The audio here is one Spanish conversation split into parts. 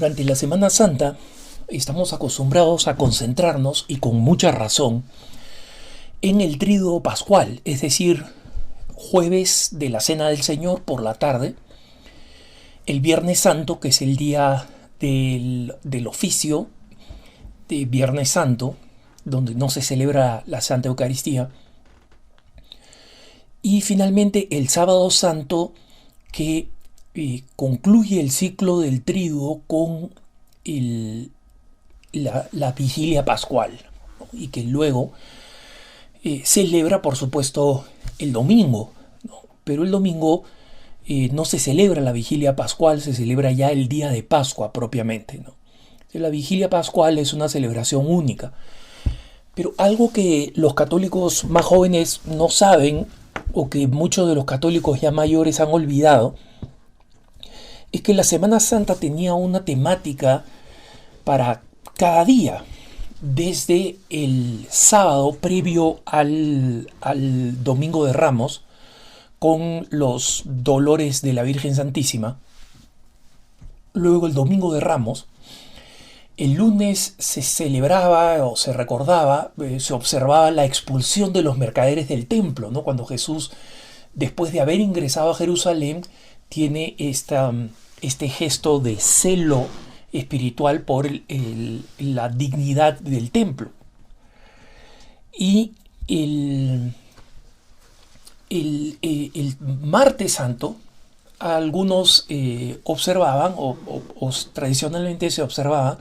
Durante la Semana Santa estamos acostumbrados a concentrarnos, y con mucha razón, en el Tríduo Pascual, es decir, jueves de la Cena del Señor por la tarde, el Viernes Santo, que es el día del oficio de Viernes Santo, donde no se celebra la Santa Eucaristía, y finalmente el Sábado Santo, que concluye el ciclo del Tríduo con la vigilia pascual, ¿no? Y que luego celebra, por supuesto, el domingo, ¿no? Pero el domingo no se celebra la vigilia pascual, se celebra ya el día de Pascua propiamente, ¿no? La vigilia pascual es una celebración única. Pero algo que los católicos más jóvenes no saben, o que muchos de los católicos ya mayores han olvidado, es que la Semana Santa tenía una temática para cada día, desde el sábado previo al Domingo de Ramos, con los dolores de la Virgen Santísima, luego el Domingo de Ramos, el lunes se celebraba o se recordaba, se observaba la expulsión de los mercaderes del templo, ¿no? Cuando Jesús, después de haber ingresado a Jerusalén, tiene este gesto de celo espiritual por la dignidad del templo. Y el martes santo, algunos observaban, o tradicionalmente se observaba,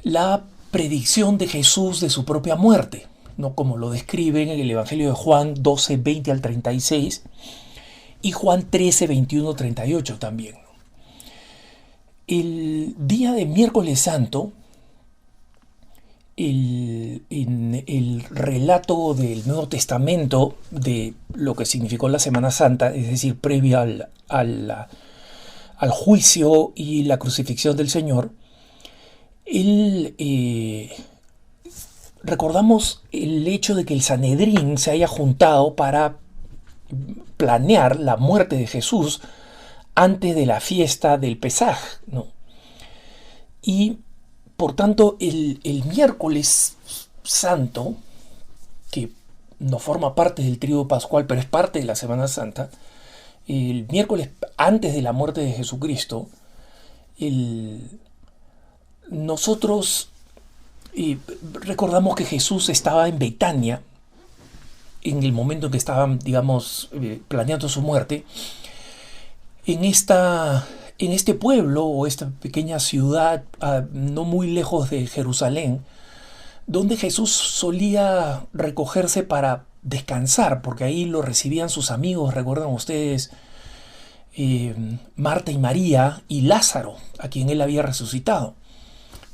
la predicción de Jesús de su propia muerte, ¿no? Como lo describen en el Evangelio de Juan 12, 20 al 36 y Juan 13, 21, 38 también. El día de miércoles santo, en el relato del Nuevo Testamento de lo que significó la Semana Santa, es decir, previa al juicio y la crucifixión del Señor, recordamos el hecho de que el Sanedrín se haya juntado para planear la muerte de Jesús antes de la fiesta del Pesaj, ¿no? Y por tanto el miércoles santo, que no forma parte del Tríduo Pascual, pero es parte de la Semana Santa, el miércoles antes de la muerte de Jesucristo, nosotros recordamos que Jesús estaba en Betania en el momento en que estaban, digamos, planeando su muerte, en este pueblo o esta pequeña ciudad no muy lejos de Jerusalén, donde Jesús solía recogerse para descansar, porque ahí lo recibían sus amigos, recuerdan ustedes, Marta y María y Lázaro, a quien él había resucitado.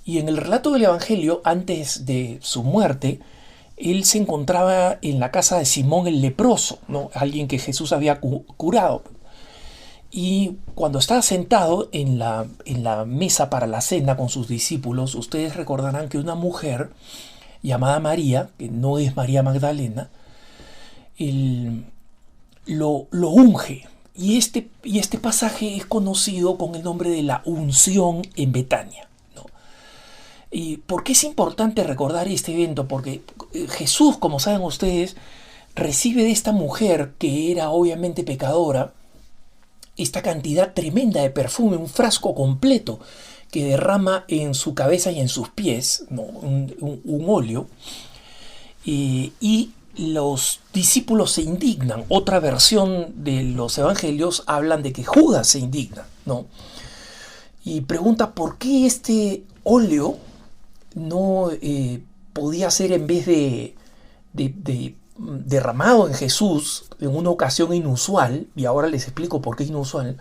Y en el relato del Evangelio, antes de su muerte, él se encontraba en la casa de Simón el leproso, ¿no? Alguien que Jesús había curado. Y cuando estaba sentado en la mesa para la cena con sus discípulos, ustedes recordarán que una mujer llamada María, que no es María Magdalena, lo unge. Y este pasaje es conocido con el nombre de la unción en Betania, ¿no? ¿Y por qué es importante recordar este evento? Porque Jesús, como saben ustedes, recibe de esta mujer, que era obviamente pecadora, esta cantidad tremenda de perfume, un frasco completo que derrama en su cabeza y en sus pies, ¿no? un óleo, y los discípulos se indignan. Otra versión de los evangelios hablan de que Judas se indigna, ¿no? Y pregunta por qué este óleo no podía ser, en vez de derramado en Jesús en una ocasión inusual, y ahora les explico por qué inusual,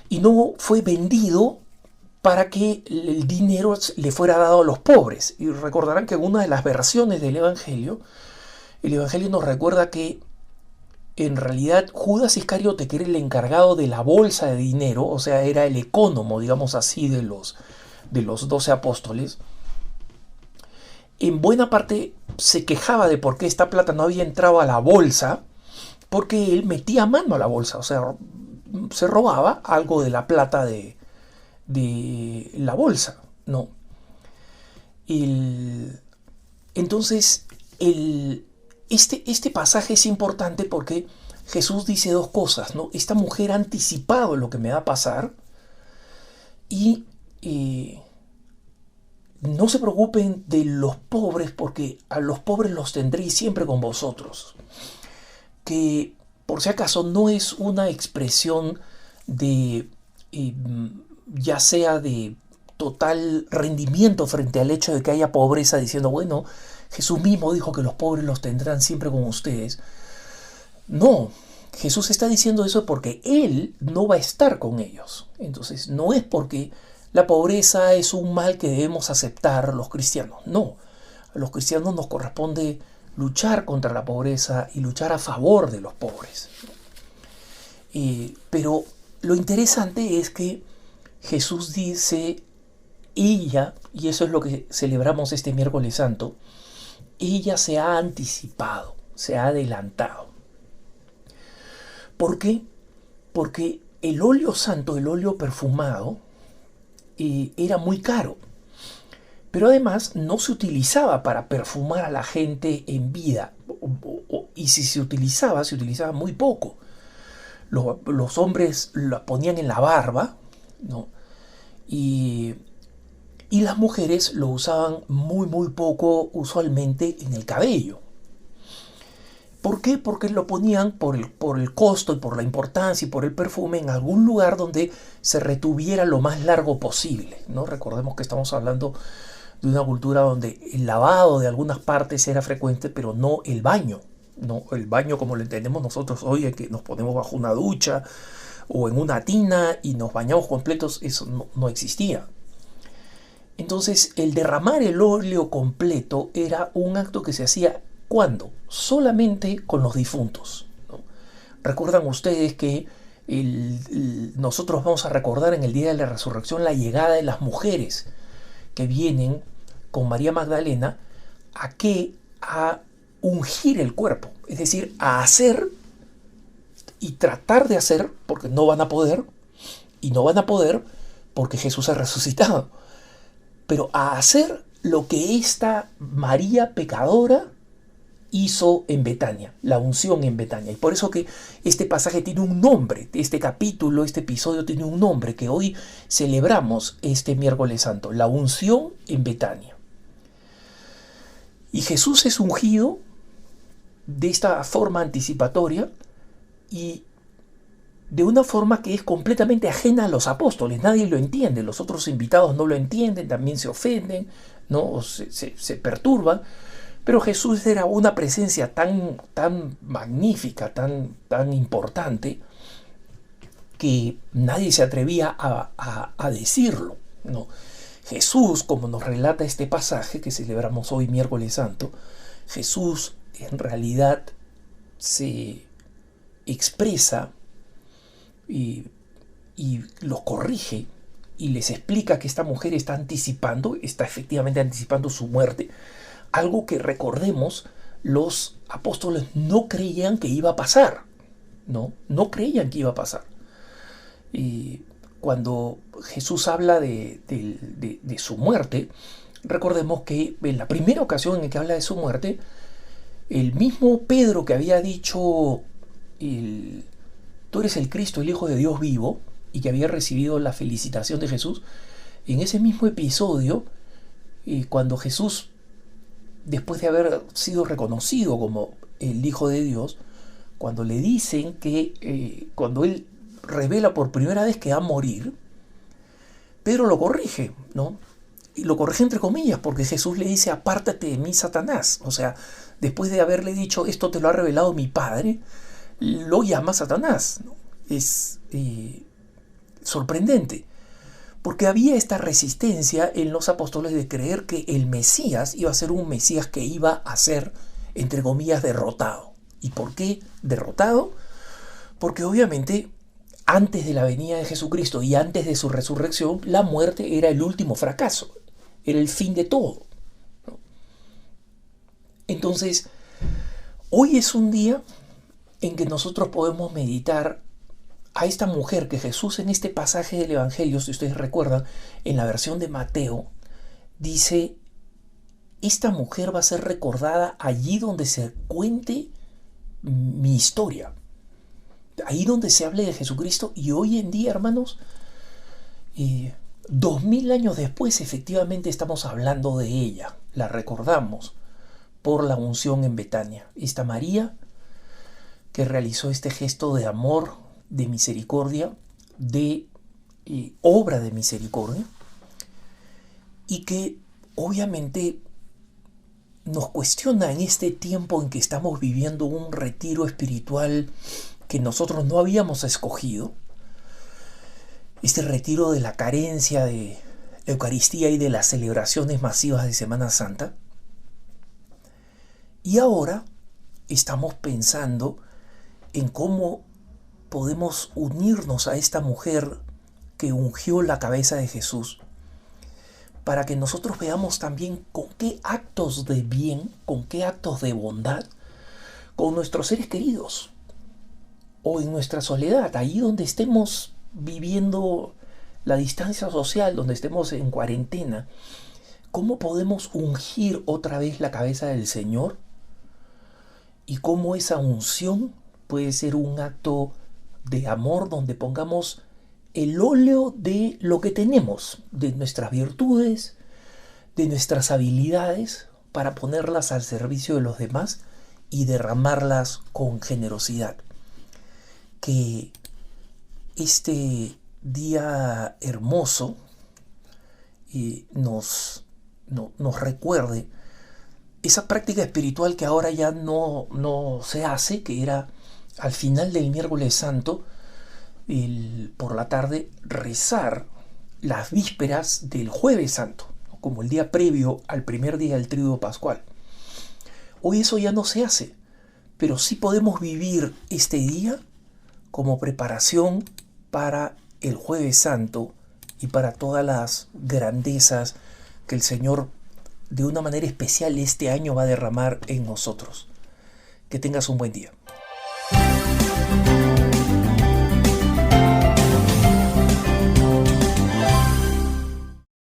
y no fue vendido para que el dinero le fuera dado a los pobres. Y recordarán que en una de las versiones del Evangelio, el Evangelio nos recuerda que en realidad Judas Iscariote, que era el encargado de la bolsa de dinero, o sea, era el ecónomo, digamos así, de los 12 apóstoles, en buena parte se quejaba de por qué esta plata no había entrado a la bolsa, porque él metía mano a la bolsa, o sea, se robaba algo de la plata de de la bolsa, ¿no? El, entonces, este pasaje es importante porque Jesús dice dos cosas, ¿no? Esta mujer ha anticipado lo que me va a pasar y no se preocupen de los pobres porque a los pobres los tendréis siempre con vosotros. Que por si acaso no es una expresión de ya sea de total rendimiento frente al hecho de que haya pobreza, diciendo, bueno, Jesús mismo dijo que los pobres los tendrán siempre con ustedes. No, Jesús está diciendo eso porque Él no va a estar con ellos. Entonces, no es porque la pobreza es un mal que debemos aceptar los cristianos. No, a los cristianos nos corresponde luchar contra la pobreza y luchar a favor de los pobres. Pero lo interesante es que Jesús dice, ella, y eso es lo que celebramos este miércoles santo, ella se ha anticipado, se ha adelantado. ¿Por qué? Porque el óleo santo, el óleo perfumado, era muy caro. Pero además no se utilizaba para perfumar a la gente en vida. Y si se utilizaba muy poco. Los hombres la ponían en la barba, ¿no? Y las mujeres lo usaban muy poco, usualmente en el cabello. ¿Por qué? Porque lo ponían por el costo y por la importancia y por el perfume en algún lugar donde se retuviera lo más largo posible, ¿no? Recordemos que estamos hablando de una cultura donde el lavado de algunas partes era frecuente, pero no el baño. No, el baño como lo entendemos nosotros hoy, que nos ponemos bajo una ducha o en una tina y nos bañamos completos, eso no existía. Entonces, el derramar el óleo completo era un acto que se hacía, ¿cuándo? Solamente con los difuntos, ¿no? Recuerdan ustedes que nosotros vamos a recordar en el día de la resurrección la llegada de las mujeres que vienen con María Magdalena a ungir el cuerpo, es decir, a hacer y tratar de hacer, porque no van a poder, y no van a poder porque Jesús ha resucitado, pero a hacer lo que esta María pecadora hizo en Betania, la unción en Betania. Y por eso que este pasaje tiene un nombre, este capítulo, este episodio tiene un nombre que hoy celebramos este miércoles santo, la unción en Betania. Y Jesús es ungido de esta forma anticipatoria y de una forma que es completamente ajena a los apóstoles. Nadie lo entiende, los otros invitados no lo entienden, también se ofenden, ¿no? O se perturban. Pero Jesús era una presencia tan magnífica, tan importante, que nadie se atrevía a decirlo, ¿no? Jesús, como nos relata este pasaje que celebramos hoy miércoles santo, Jesús en realidad se expresa y los corrige y les explica que esta mujer está efectivamente anticipando su muerte. Algo que, recordemos, los apóstoles no creían que iba a pasar. No creían que iba a pasar. Y cuando Jesús habla de su muerte, recordemos que en la primera ocasión en que habla de su muerte, el mismo Pedro que había dicho, tú eres el Cristo, el Hijo de Dios vivo, y que había recibido la felicitación de Jesús, en ese mismo episodio, cuando Jesús, después de haber sido reconocido como el Hijo de Dios, cuando le dicen que cuando él revela por primera vez que va a morir, Pedro lo corrige, ¿no? Y lo corrige entre comillas, porque Jesús le dice, apártate de mí, Satanás. O sea, después de haberle dicho, esto te lo ha revelado mi Padre, lo llama Satanás, ¿no? Es sorprendente, porque había esta resistencia en los apóstoles de creer que el Mesías iba a ser un Mesías que iba a ser, entre comillas, derrotado. ¿Y por qué derrotado? Porque obviamente antes de la venida de Jesucristo y antes de su resurrección, la muerte era el último fracaso, era el fin de todo, ¿no? Entonces, hoy es un día en que nosotros podemos meditar a esta mujer que Jesús en este pasaje del Evangelio, si ustedes recuerdan, en la versión de Mateo, dice, esta mujer va a ser recordada allí donde se cuente mi historia, ahí donde se hable de Jesucristo. Y hoy en día, hermanos, 2000 años después, efectivamente estamos hablando de ella, la recordamos por la unción en Betania. Esta María que realizó este gesto de amor, de misericordia, de obra de misericordia, y que obviamente nos cuestiona en este tiempo en que estamos viviendo un retiro espiritual que nosotros no habíamos escogido, este retiro de la carencia de Eucaristía y de las celebraciones masivas de Semana Santa. Y ahora estamos pensando en cómo podemos unirnos a esta mujer que ungió la cabeza de Jesús, para que nosotros veamos también con qué actos de bien, con qué actos de bondad, con nuestros seres queridos, o en nuestra soledad, ahí donde estemos viviendo la distancia social, donde estemos en cuarentena, cómo podemos ungir otra vez la cabeza del Señor, y cómo esa unción puede ser un acto de amor donde pongamos el óleo de lo que tenemos, de nuestras virtudes, de nuestras habilidades, para ponerlas al servicio de los demás y derramarlas con generosidad. Que este día hermoso nos recuerde esa práctica espiritual que ahora ya no se hace, que era al final del miércoles santo, por la tarde, rezar las vísperas del jueves santo, como el día previo al primer día del Tríodo Pascual. Hoy eso ya no se hace, pero sí podemos vivir este día como preparación para el jueves santo y para todas las grandezas que el Señor de una manera especial este año va a derramar en nosotros. Que tengas un buen día.